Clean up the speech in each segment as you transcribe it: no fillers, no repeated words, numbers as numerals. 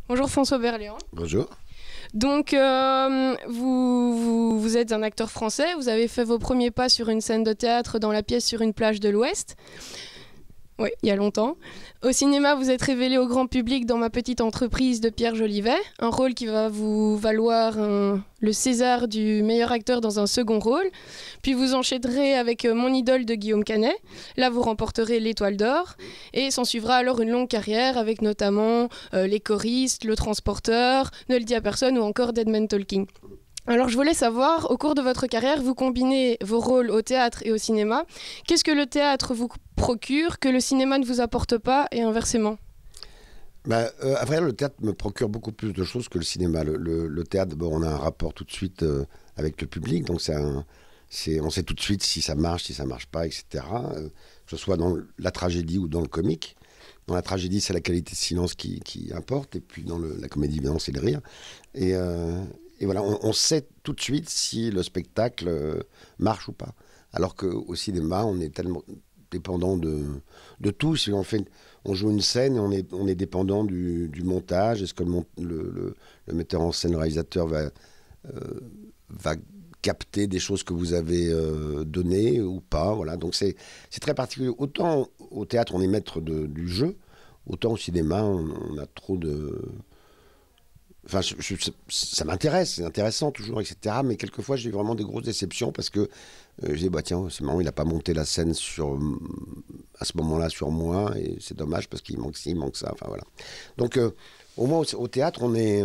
Bonjour François Berléand. Bonjour. Donc, vous êtes un acteur français, vous avez fait vos premiers pas sur une scène de théâtre dans la pièce Sur une plage de l'Ouest. Oui, il y a longtemps. Au cinéma, vous êtes révélé au grand public dans Ma petite entreprise de Pierre Jolivet, un rôle qui va vous valoir le César du meilleur acteur dans un second rôle. Puis vous enchaînerez avec Mon idole de Guillaume Canet. Là, vous remporterez l'Étoile d'Or. Et s'en suivra alors une longue carrière avec notamment Les choristes, Le transporteur, Ne le dis à personne ou encore Dead Man Talking. Alors je voulais savoir, au cours de votre carrière, vous combinez vos rôles au théâtre et au cinéma. Qu'est-ce que le théâtre vous procure que le cinéma ne vous apporte pas et inversement? À vrai dire, le théâtre me procure beaucoup plus de choses que le cinéma. Le théâtre, bon, on a un rapport tout de suite avec le public, donc on sait tout de suite si ça marche pas, etc. Que ce soit dans la tragédie ou dans le comique. Dans la tragédie, c'est la qualité de silence qui importe, et puis dans la comédie, évidemment, c'est le rire. Et voilà, on sait tout de suite si le spectacle marche ou pas. Alors qu'au cinéma, on est tellement dépendant de tout. Si on joue une scène, et on est dépendant du montage. Est-ce que le metteur en scène, le réalisateur va capter des choses que vous avez données ou pas. Voilà. Donc c'est très particulier. Autant au théâtre, on est maître du jeu, autant au cinéma, on a trop de... Enfin, ça m'intéresse, c'est intéressant toujours, etc. Mais quelquefois, j'ai eu vraiment des grosses déceptions parce que je dis, tiens, c'est marrant, il n'a pas monté la scène à ce moment-là sur moi, et c'est dommage parce qu'il manque ci, il manque ça. Enfin, voilà. Donc, au moins, au théâtre, on est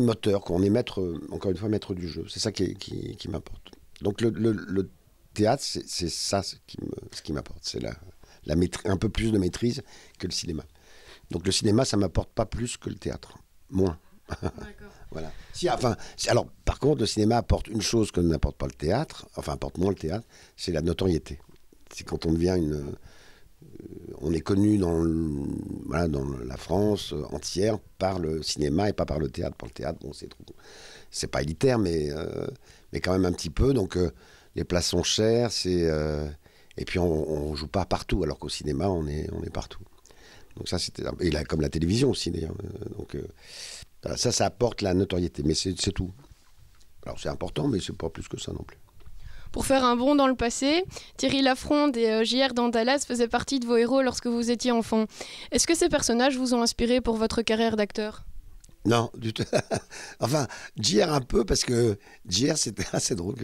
moteur, quoi. On est maître, encore une fois, maître du jeu. C'est ça qui m'importe. Donc, le théâtre, c'est ça ce qui m'apporte. C'est un peu plus de maîtrise que le cinéma. Donc le cinéma, ça ne m'apporte pas plus que le théâtre. Moins. Voilà. Alors, par contre, le cinéma apporte une chose que n'apporte pas le théâtre, enfin apporte moins le théâtre, c'est la notoriété. C'est quand on devient on est connu dans la France entière par le cinéma et pas par le théâtre. Pour le théâtre, bon, c'est pas élitaire, mais quand même un petit peu. Donc les places sont chères, et puis on joue pas partout, alors qu'au cinéma, on est partout. Donc ça, et là, comme la télévision aussi, d'ailleurs. Donc ça apporte la notoriété, mais c'est tout. Alors c'est important, mais c'est pas plus que ça non plus. Pour faire un bond dans le passé, Thierry Lafronde et J.R. dans Dallas faisaient partie de vos héros lorsque vous étiez enfant. Est-ce que ces personnages vous ont inspiré pour votre carrière d'acteur? Non, du tout. Enfin, J.R. un peu, parce que J.R. c'était assez drôle.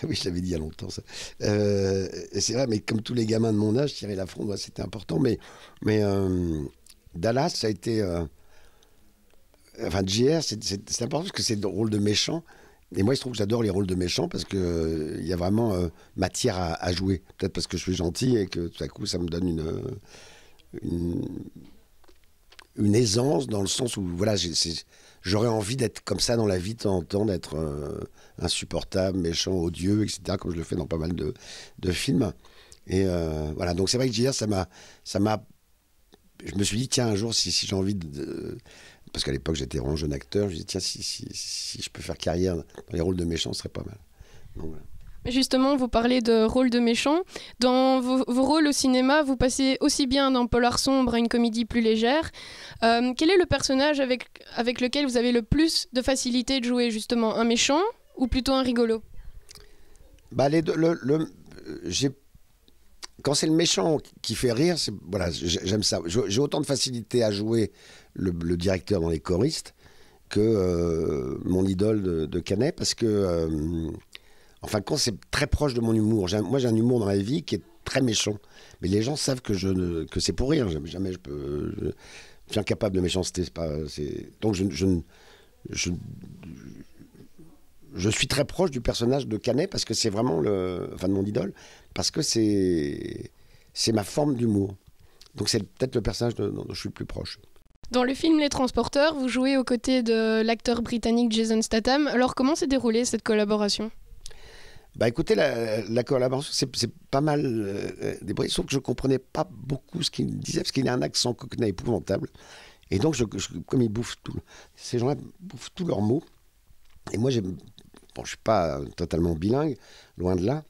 Oui, je l'avais dit il y a longtemps, ça. Et c'est vrai, mais comme tous les gamins de mon âge, Thierry Lafronde, c'était important. Mais Dallas, ça a été... Enfin, J.R., c'est important parce que c'est le rôle de méchant. Et moi, il se trouve que j'adore les rôles de méchant parce qu'il y a vraiment matière à jouer. Peut-être parce que je suis gentil et que tout à coup, ça me donne une aisance dans le sens où voilà, j'aurais envie d'être comme ça dans la vie de temps en temps, d'être insupportable, méchant, odieux, etc., comme je le fais dans pas mal de films. Et voilà, donc c'est vrai que JR, ça m'a... Je me suis dit, tiens, un jour, si j'ai envie parce qu'à l'époque, j'étais vraiment jeune acteur, je me suis dit, tiens, si je peux faire carrière dans les rôles de méchant, ce serait pas mal. Donc, voilà. Justement, vous parlez de rôle de méchant. Dans vos rôles au cinéma, vous passez aussi bien d'un polar sombre à une comédie plus légère. Quel est le personnage avec lequel vous avez le plus de facilité de jouer, justement? Un méchant ou plutôt un rigolo? Les deux, quand c'est le méchant qui fait rire, voilà, j'aime ça. J'ai autant de facilité à jouer le directeur dans Les choristes que mon idole de Canet, parce que... Enfin, quand c'est très proche de mon humour. Moi, j'ai un humour dans la vie qui est très méchant. Mais les gens savent que c'est pour rire. Jamais je suis incapable de méchanceté. Donc, je suis très proche du personnage de Canet parce que c'est vraiment de mon idole. Parce que c'est ma forme d'humour. Donc, c'est peut-être le personnage dont je suis le plus proche. Dans le film Les Transporteurs, vous jouez aux côtés de l'acteur britannique Jason Statham. Alors, comment s'est déroulée cette collaboration ? Écoutez, la collaboration, c'est pas mal débrouillé, sauf que je comprenais pas beaucoup ce qu'il disait, parce qu'il a un accent cockney épouvantable. Et donc, comme il bouffe tout, ces gens-là bouffent tous leurs mots. Et moi, je suis pas totalement bilingue, loin de là.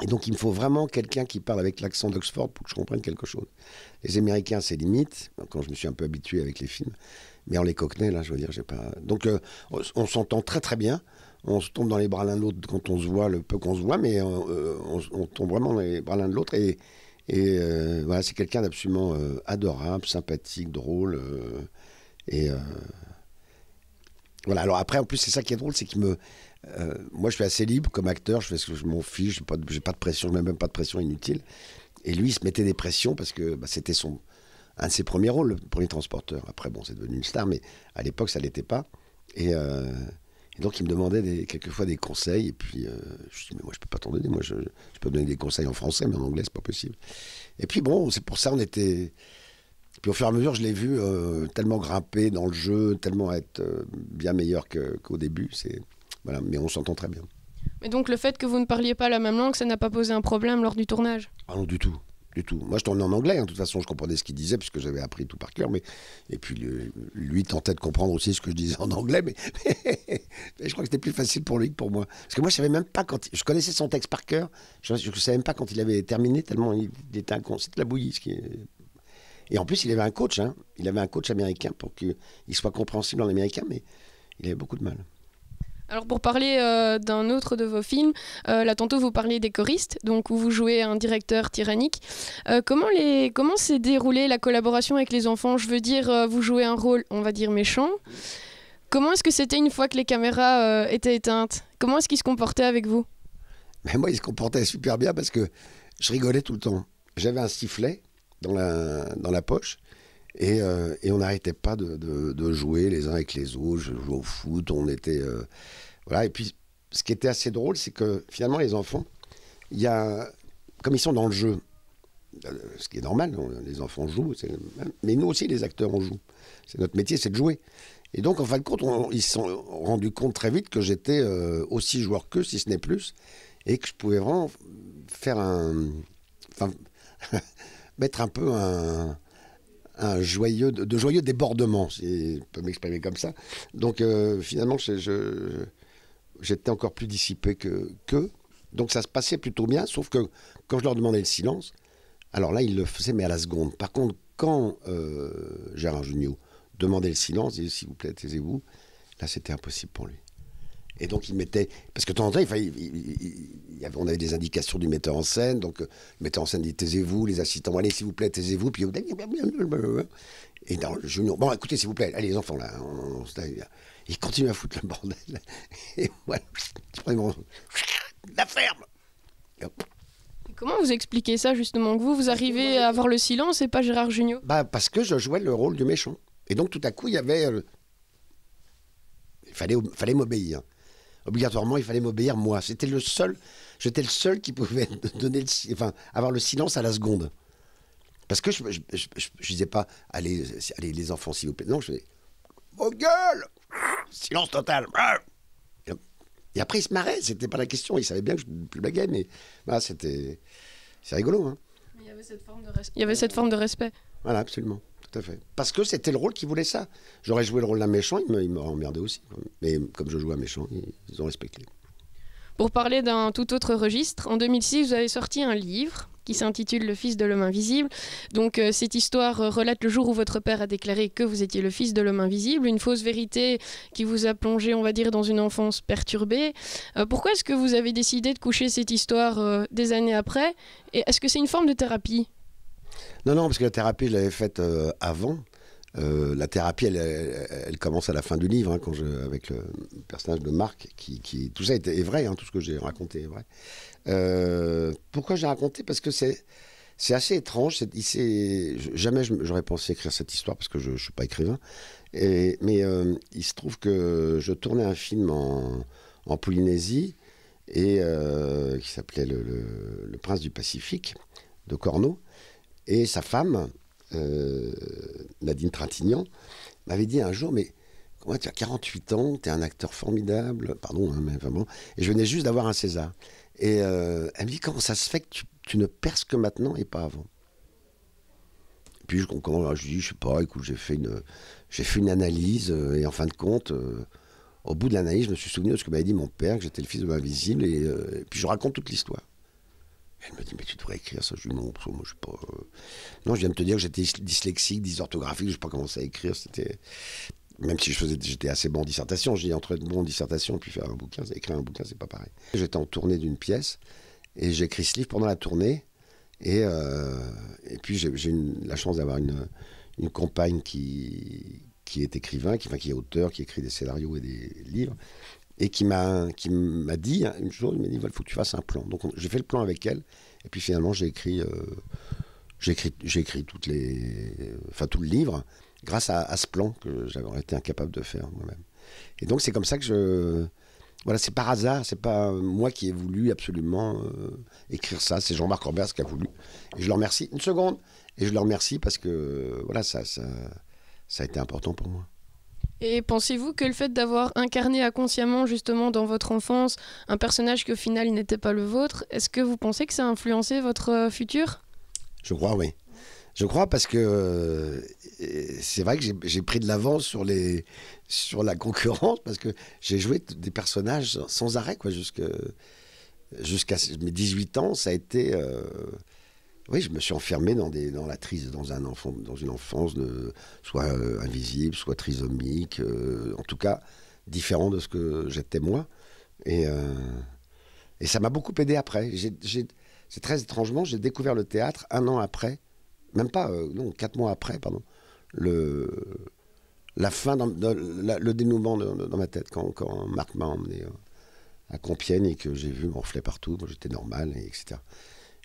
Et donc, il me faut vraiment quelqu'un qui parle avec l'accent d'Oxford pour que je comprenne quelque chose. Les Américains, c'est limite, quand je me suis un peu habitué avec les films. Mais en les cockney, là, je veux dire, j'ai pas... Donc, on s'entend très, très bien. On se tombe dans les bras l'un de l'autre quand on se voit, le peu qu'on se voit, mais on tombe vraiment dans les bras l'un de l'autre. Et voilà, c'est quelqu'un d'absolument adorable, sympathique, drôle. Voilà, alors après, en plus, c'est ça qui est drôle, c'est qu'il me... moi, je suis assez libre comme acteur, je fais ce que je m'en fiche, j'ai pas de pression, je mets même pas de pression inutile. Et lui, il se mettait des pressions parce que c'était un de ses premiers rôles, le premier transporteur. Après, bon, c'est devenu une star, mais à l'époque, ça l'était pas. Et donc, il me demandait quelquefois des conseils. Et puis, je dis, mais moi, je peux pas t'en donner. Moi, je peux donner des conseils en français, mais en anglais, c'est pas possible. Et puis, bon, c'est pour ça, on était... Puis au fur et à mesure, je l'ai vu tellement grimper dans le jeu, tellement être bien meilleur qu'au début. Voilà, mais on s'entend très bien. Mais donc le fait que vous ne parliez pas la même langue, ça n'a pas posé un problème lors du tournage? Ah non, du tout. Du tout. Moi, je tournais en anglais. De toute façon, je comprenais ce qu'il disait puisque j'avais appris tout par cœur. Et puis, lui tentait de comprendre aussi ce que je disais en anglais. Mais je crois que c'était plus facile pour lui que pour moi. Parce que moi, je savais même pas quand... Je connaissais son texte par cœur. Je ne savais même pas quand il avait terminé, tellement il était inconscient de la bouillie. Et en plus, il avait un coach. Hein. Il avait un coach américain pour qu'il soit compréhensible en américain. Mais il avait beaucoup de mal. Alors pour parler d'un autre de vos films, là tantôt vous parliez des choristes, donc où vous jouez un directeur tyrannique. Comment s'est déroulée la collaboration avec les enfants? Je veux dire, vous jouez un rôle, on va dire, méchant. Comment est-ce que c'était une fois que les caméras étaient éteintes? Comment est-ce qu'ils se comportaient avec vous? Mais moi, ils se comportaient super bien parce que je rigolais tout le temps. J'avais un sifflet dans la poche. Et on n'arrêtait pas de jouer les uns avec les autres. Je jouais au foot, on était... voilà. Et puis, ce qui était assez drôle, c'est que finalement, les enfants, comme ils sont dans le jeu, ce qui est normal, les enfants jouent, mais nous aussi, les acteurs, on joue. C'est notre métier, c'est de jouer. Et donc, en fin de compte, ils se sont rendus compte très vite que j'étais aussi joueur qu'eux, si ce n'est plus, et que je pouvais vraiment faire mettre un peu de joyeux débordement, si je peux m'exprimer comme ça. Donc finalement, j'étais encore plus dissipé qu'eux. Donc ça se passait plutôt bien, sauf que quand je leur demandais le silence, alors là, ils le faisaient, mais à la seconde. Par contre, quand Gérard Jugnot demandait le silence, il disait, s'il vous plaît, taisez-vous, là, c'était impossible pour lui. Et donc, il mettait... Parce que de temps en temps, on avait des indications du metteur en scène. Donc, le metteur en scène dit, taisez-vous, les assistants, allez, s'il vous plaît, taisez-vous. Puis, et dans le junior, bon, écoutez, s'il vous plaît, allez, les enfants, là. Il continue à foutre le bordel. Et voilà, je prends la ferme. Comment vous expliquez ça, justement, que vous arrivez à avoir le silence et pas Gérard Jugnot? Parce que je jouais le rôle du méchant. Et donc, tout à coup, il y avait... Il fallait m'obéir. Obligatoirement, il fallait m'obéir, moi. J'étais le seul qui pouvait avoir le silence à la seconde. Parce que je disais pas, allez, les enfants, s'il vous plaît. Non, je faisais, oh gueule, silence total. Et après, il se marrait, c'était pas la question. Il savait bien que je ne blaguais, mais c'est rigolo. Hein. Il y avait cette forme de respect. Voilà, absolument. Tout à fait. Parce que c'était le rôle qui voulait ça. J'aurais joué le rôle d'un méchant, il m'aurait emmerdé aussi. Mais comme je joue un méchant, ils ont respecté. Pour parler d'un tout autre registre, en 2006, vous avez sorti un livre qui s'intitule Le Fils de l'homme invisible. Donc cette histoire relate le jour où votre père a déclaré que vous étiez le fils de l'homme invisible, une fausse vérité qui vous a plongé, on va dire, dans une enfance perturbée. Pourquoi est-ce que vous avez décidé de coucher cette histoire des années après? Et est-ce que c'est une forme de thérapie? Non, parce que la thérapie, je l'avais faite avant. La thérapie, elle commence à la fin du livre, hein, avec le personnage de Marc, tout ça est vrai, hein, tout ce que j'ai raconté est vrai. Pourquoi j'ai raconté? Parce que c'est assez étrange. Jamais j'aurais pensé écrire cette histoire, parce que je ne suis pas écrivain. Mais il se trouve que je tournais un film en Polynésie, qui s'appelait le Prince du Pacifique, de Corneau. Et sa femme, Nadine Trintignant, m'avait dit un jour, mais comment tu as 48 ans, tu es un acteur formidable, pardon, hein, mais vraiment, et je venais juste d'avoir un César. Et elle me dit, comment ça se fait que tu ne perces que maintenant et pas avant? Puis je dis, je sais pas, écoute, j'ai fait une analyse, et en fin de compte, au bout de l'analyse, je me suis souvenu de ce que m'avait dit mon père, que j'étais le fils de l'invisible, et puis je raconte toute l'histoire. Elle me dit, mais tu devrais écrire ça. Je dis, non, moi, je suis pas... Non, je viens de te dire que j'étais dyslexique, dysorthographique, je sais pas commencer à écrire. C'était... Même si j'étais assez bon en dissertation, je dis entre être bon en dissertation et puis faire un bouquin, écrire un bouquin, c'est pas pareil. J'étais en tournée d'une pièce et j'ai écrit ce livre pendant la tournée. Et puis j'ai la chance d'avoir une compagne qui est écrivain, qui est auteur, qui écrit des scénarios et des livres, et qui m'a dit une chose, il m'a dit, il faut que tu fasses un plan. Donc j'ai fait le plan avec elle, et puis finalement j'ai écrit tout le livre, grâce à ce plan que j'avais été incapable de faire moi-même. Et donc c'est comme ça que voilà, c'est par hasard, c'est pas moi qui ai voulu absolument écrire ça, c'est Jean-Marc Roberts qui a voulu. Et je le remercie, une seconde, et je le remercie parce que voilà, ça a été important pour moi. Et pensez-vous que le fait d'avoir incarné inconsciemment justement dans votre enfance un personnage qui au final n'était pas le vôtre, est-ce que vous pensez que ça a influencé votre futur ? Je crois, oui. Je crois parce que c'est vrai que j'ai pris de l'avance sur la concurrence parce que j'ai joué des personnages sans arrêt, quoi, jusqu'à mes 18 ans. Ça a été... oui, je me suis enfermé dans une enfance soit invisible, soit trisomique, en tout cas différent de ce que j'étais moi. Et ça m'a beaucoup aidé après. C'est très étrangement, j'ai découvert le théâtre 1 an après. Même pas, non, 4 mois après, pardon, la fin, le dénouement dans ma tête, quand Marc m'a emmené à Compiègne et que j'ai vu mon reflet partout, moi j'étais normal, etc.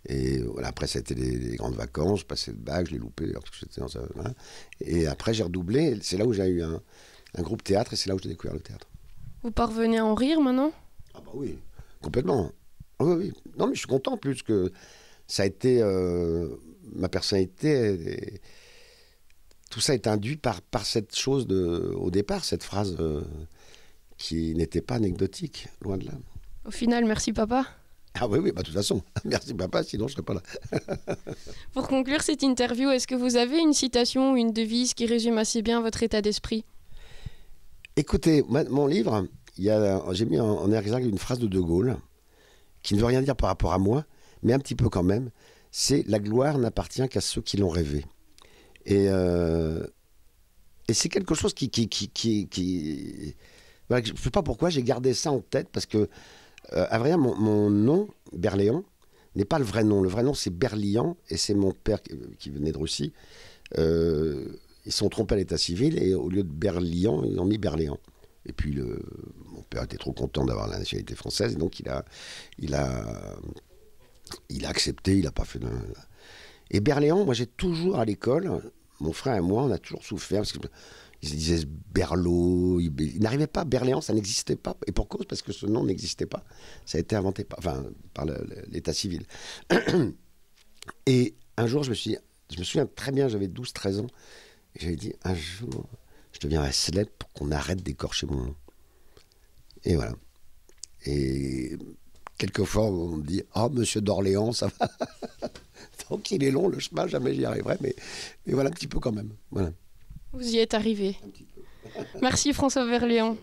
Et voilà, après ça a été les grandes vacances, je passais le bac, je l'ai loupé, parce que j'étais dans un... Et après j'ai redoublé, c'est là où j'ai eu un groupe théâtre, et c'est là où j'ai découvert le théâtre. Vous parvenez à en rire maintenant ? Ah bah oui, complètement. Ah oui, oui. Non mais je suis content, plus que ça a été... ma personnalité, tout ça est induit par cette chose au départ, cette phrase qui n'était pas anecdotique, loin de là. Au final, merci papa. Ah oui, bah, de toute façon, merci papa, sinon je ne serais pas là. Pour conclure cette interview, est-ce que vous avez une citation ou une devise qui résume assez bien votre état d'esprit ? Écoutez, mon livre, j'ai mis en exergue une phrase de Gaulle, qui ne veut rien dire par rapport à moi, mais un petit peu quand même. C'est « La gloire n'appartient qu'à ceux qui l'ont rêvé ». Et c'est quelque chose qui voilà, je ne sais pas pourquoi j'ai gardé ça en tête, parce que, à vrai dire, mon nom, Berléand, n'est pas le vrai nom. Le vrai nom, c'est Berlian, et c'est mon père qui venait de Russie. Ils se sont trompés à l'état civil, et au lieu de Berlian, ils ont mis Berléand. Et puis, mon père était trop content d'avoir la nationalité française, et donc il a accepté, il n'a pas fait de... Et Berléand, moi j'ai toujours à l'école, mon frère et moi, on a toujours souffert, parce qu'ils disaient Berlot, il n'arrivait pas, Berléand, ça n'existait pas, et pour cause, parce que ce nom n'existait pas, ça a été inventé par l'état civil. Et un jour, je me souviens très bien, j'avais 12-13 ans, et j'avais dit, un jour, je deviendrai célèbre pour qu'on arrête d'écorcher mon nom. Et voilà. Et... quelquefois, on me dit « Ah, monsieur d'Orléans, ça va ?» Donc, il est long, le chemin, jamais j'y arriverai, mais voilà, un petit peu quand même. Voilà. Vous y êtes arrivé. Merci François Berléand.